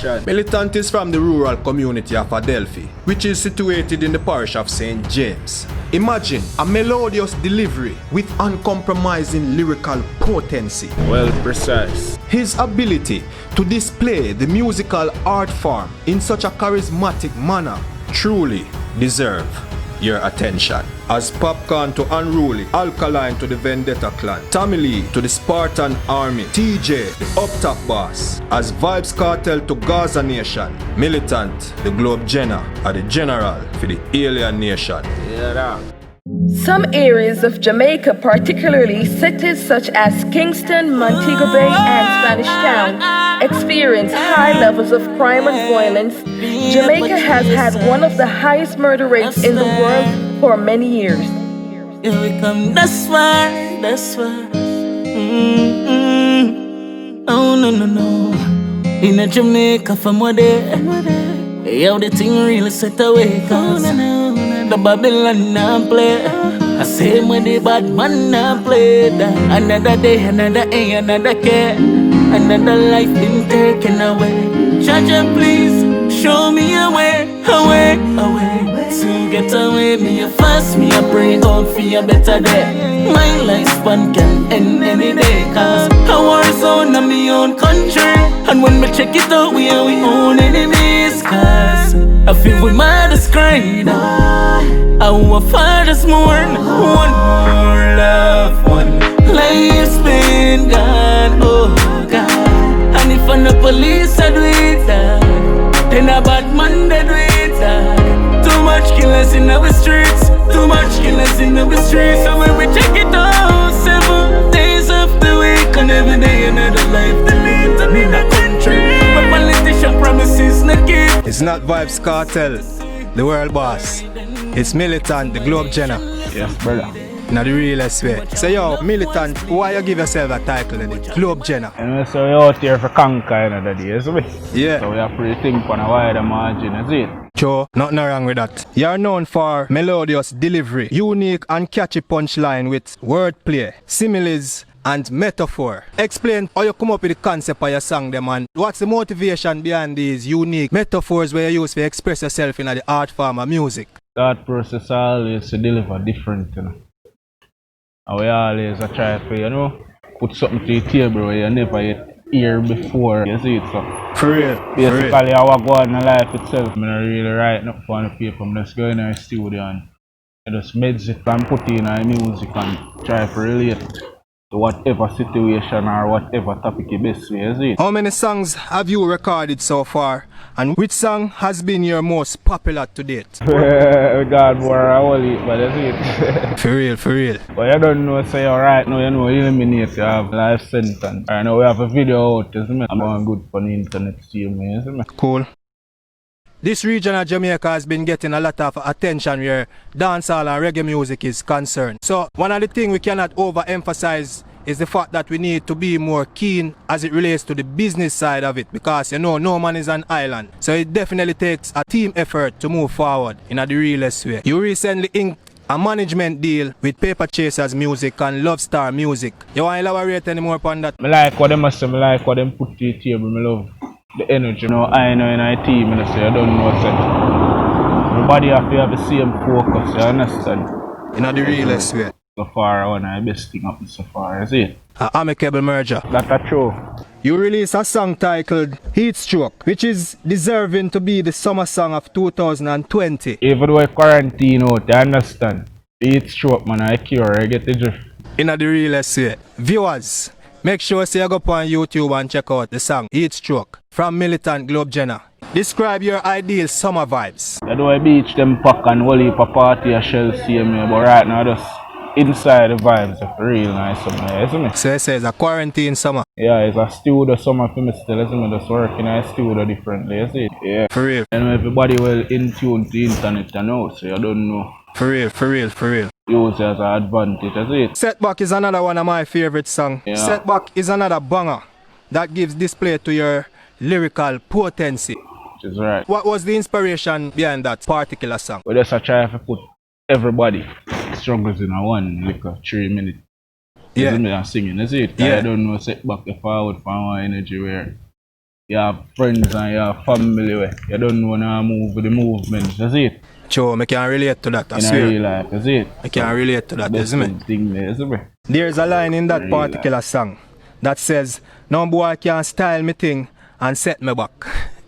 expression. Militant is from the rural community of Adelphi, which is situated in the parish of St. James. Imagine a melodious delivery with uncompromising lyrical potency. Well precise. His ability to display the musical art form in such a charismatic manner truly deserve your attention. As Popcaan to Unruly, Alkaline to the Vendetta Clan, Lee to the Spartan Army, TeeJay The Uptop Boss, as Vybz Kartel to Gaza Nation, Militant the Globe Gena are the general for the alien nation. Yeah. Some areas of Jamaica, particularly cities such as Kingston, Montego Bay, and Spanish Town, experience high levels of crime and violence. Jamaica has had one of the highest murder rates in the world for many years. Here we come, that's why. Oh, no. In a Jamaica from what day, yo, the thing really set away, cause the Babylon now play. I say when the bad man now play that. Another day, another A, another care. Another life been taken away. Jaja, please show me a way. To get away, me a fast, me a pray out for a better day. My lifespan can end any day, cause I war zone in my own country. And when me check it out, we are we own enemies, cause I feel we mother's crying. Our fathers mourn. One more love, one life's been gone. Oh God. And if I'm the police, I do it that. Then a bad man, they do it that. Too much killers in our streets. Too much killers in our streets. So when we check it out, 7 days of the week, and every day another life to live in a country. But politician promises not keep. It's not Vybz Kartel, the world boss. It's Militant, the Globe Gena. Yes, brother. Not the realest way. So yo, Militant, why you give yourself a title in it? Globe Gena. And so we out here for conquer another day, isn't it? Yeah. So we have to think on a wider margin, is it? Sure, nothing wrong with that. You're known for melodious delivery, unique and catchy punchline with wordplay, similes, and metaphor. Explain how you come up with the concept of your song, them, and what's the motivation behind these unique metaphors where you use to express yourself in the art form of music? That process always to deliver different, you know. And we always try to, put something to the table where you never yet hear before. You see it, so. For real. Basically, I go on in life itself. I'm not really writing up for the paper. I'm just going in the studio and I just meds it and put it in the music and try to relate to whatever situation or whatever topic you best way, is it? How many songs have you recorded so far? And which song has been your most popular to date? God, more I will eat, but is it? For real. But you don't know, say right now, eliminate, you have life sentence. I know we have a video out, isn't it? I'm going good for the internet, see me, isn't it? Cool. This region of Jamaica has been getting a lot of attention where dancehall and reggae music is concerned. So one of the things we cannot overemphasize is the fact that we need to be more keen as it relates to the business side of it, because no man is an island. So it definitely takes a team effort to move forward in the realest way. You recently inked a management deal with Paper Chasers Music and Love Star Music. You want to elaborate any more upon that? I like what them say, I like what them put to the table, I love the energy. I know in our team, I say, I don't know what's it. Everybody have to have the same focus, you understand? In the realest way. So far, one of the best thing up so far, is it? An amicable merger. That's true. You released a song titled Heatstroke, which is deserving to be the summer song of 2020. Even though I quarantine out, you understand? Heatstroke, man, I cure, I get the drift. In the realest way. Viewers, make sure you go up on YouTube and check out the song Heatstroke from Militant Globe Gena. Describe your ideal summer vibes. I do a beach, them pack and whole heap of party, I shall see me, but right now just inside the vibes of real nice summer, isn't it? So it says a quarantine summer. Yeah, it's a studio summer for me still, isn't it? Just working in a studio differently, isn't it? Yeah. For real. And everybody well in tune to the internet, you know, so you don't know. For real. Use it as an advantage, isn't it? Setback is another one of my favorite songs. Yeah. Setback is another banger that gives display to your lyrical potency. Which is right. What was the inspiration behind that particular song? We just try to put everybody struggles in a one like a 3 minute. Yeah. Isn't it? I'm singing, is it? Yeah. I don't know setback the forward for our energy where you have friends and you have family where you don't want to move with the movement, that's it. Sure, I can relate to that, I In swear. real life, that's it. I can relate to that, That's isn't the thing there, isn't it? There's a line in that Real particular song that says, no boy can style me thing and set me back.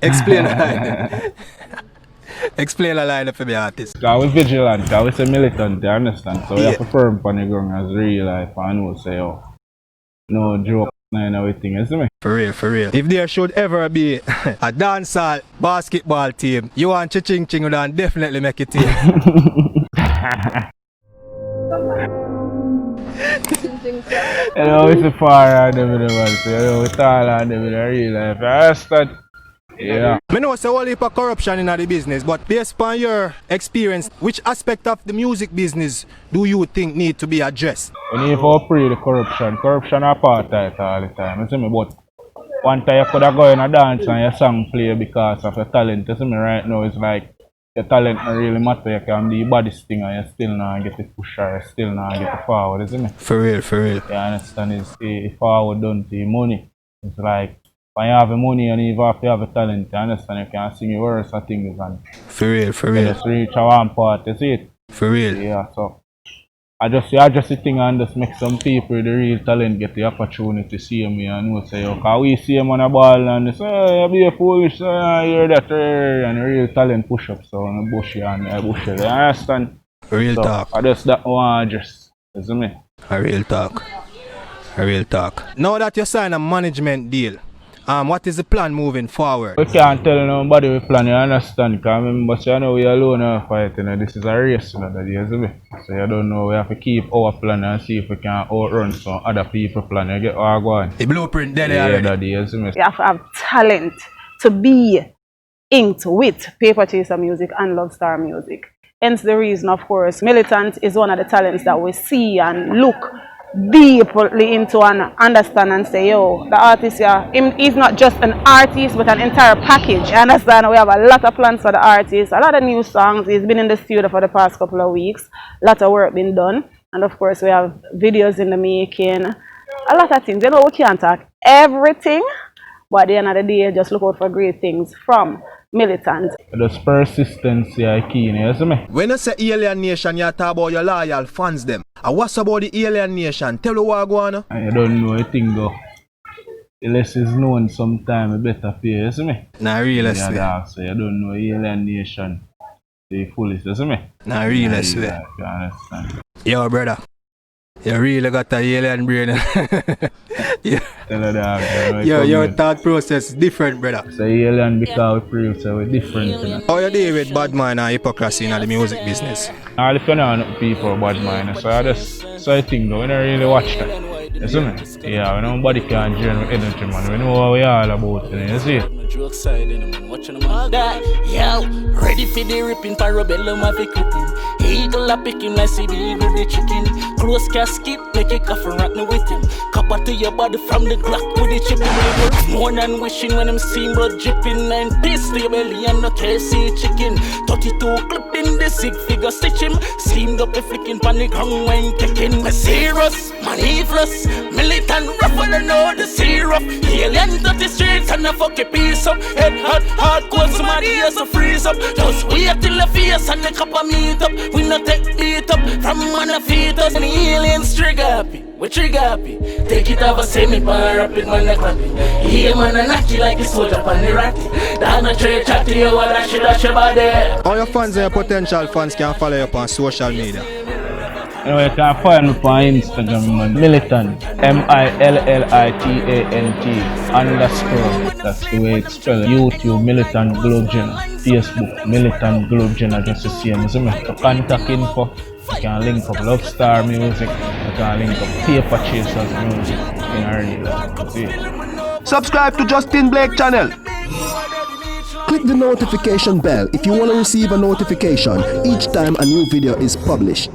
Explain a line. Explain a line for the artist. Because we're vigilant, because we're militant, you understand? So we have to firm on the ground as real life and we'll say, oh, no joke, no everything, isn't it? For real, for real. If there should ever be a dancehall basketball team, you want Ching Ching would definitely make it team. You know, it's a far and them in the world, so you know, it's all on them in the real life, you understand? Yeah. I know it's a whole heap of corruption in the business, but based on your experience, which aspect of the music business do you think need to be addressed? We need to free the corruption. Corruption is part of it all the time. You see me? But one time you could have go in a dance and your song play because of your talent. You see me right now, it's like your talent don't really matter. You can be the baddest thing and you still not get the push or you still not get the forward, you see me? For real, for real. You understand? It's the forward done to the money. It's like when you have the money and even if you have the talent, you understand? You can sing your words and things and for real, for you real. just reach a one part, you see it? For real. Yeah, so I just the thing and just make some people with the real talent get the opportunity to see me and know say, oh, cause we see him on a ball and they say, oh, you be a foolish, you hear that, and the real talent push up, so on the bush and I bush it, you understand? Real So talk. I just that one just, you see me? A real talk. A real talk. Now that you sign a management deal, what is the plan moving forward? We can't tell nobody we plan, you understand? Because remember, so you know we alone are fighting, and this is a race, you know, that you see me? So you don't know, we have to keep our plan and see if we can outrun some other people's plan. You get what I'm going? The blueprint there Yeah, already. daddy, you see me? You have to have talent to be inked with Paper Chaser music and Love Star music. Hence the reason, of course, Militant is one of the talents that we see and look deeply into and understand and say, yo, the artist here, he's not just an artist but an entire package. I understand we have a lot of plans for the artist, a lot of new songs. He's been in the studio for the past couple of weeks, a lot of work been done, and of course we have videos in the making, a lot of things. You know, we can't talk everything, but at the end of the day, just look out for great things from Militant. The persistence is key, you see me? When you say Alien Nation, you talk about your loyal fans them. And what's about the Alien Nation? Tell me what go on. And you don't know a thing though. The less is known sometimes, the better pay, you see me? Nah, real Yeah, swear. dog, so you don't know Alien Nation. The fullest, you see me? Nah, real Yeah, swear. you understand? Yo, brother. You really got a alien brain. Yeah. Tell her that. Your thought process is different, brother. So alien because we prove so we're different, you know? How you deal with bad mind and hypocrisy in the music business? All if you know people bad mind, so I just so I think though, we don't really watch that. You see me? Yeah, nobody can drain with energy, man. We know what we all about, you see? Joke side in the man, watching them all that. Yo, ready for the ripping, parabellum have a quitting. Eagle a picking like CB with the chicken. Close casket, make a coffin rotten with him. Copper to your body from the Glock with the chipping label. More than wishing when I'm seeing blood dripping. 9 piece to your belly and no KC chicken. 32 clip in the 6-figure stitch him. Seamed up a flicking pan the ground when kicking. My serious, manifest, militant, rougher than all the syrup. Alien to the streets and a fuck a piece up. Head hot, hardcore, somebody has to freeze up. Just wait till the face and the cup of meat up. We not take beat up from man a feet us. And the aliens trigger happy, we trigger happy. Take it over, say me pan rapid man a clapping. Yeah man a knock you like a soldier pan the ratty. Down the trade chat to you what I should have your body. All your fans and your potential fans can follow you up on social media. You know, you can find me on Instagram, man. Militant, MILLITANT _ that's the way it's spelled. YouTube, Militant Globe Gena. Facebook, Militant Globe Gena, just the same. So, for contact info, you can link up Love Star music, you can link up Paper Chasers music in a real life. Subscribe to Justin Blake channel. Click the notification bell if you want to receive a notification each time a new video is published.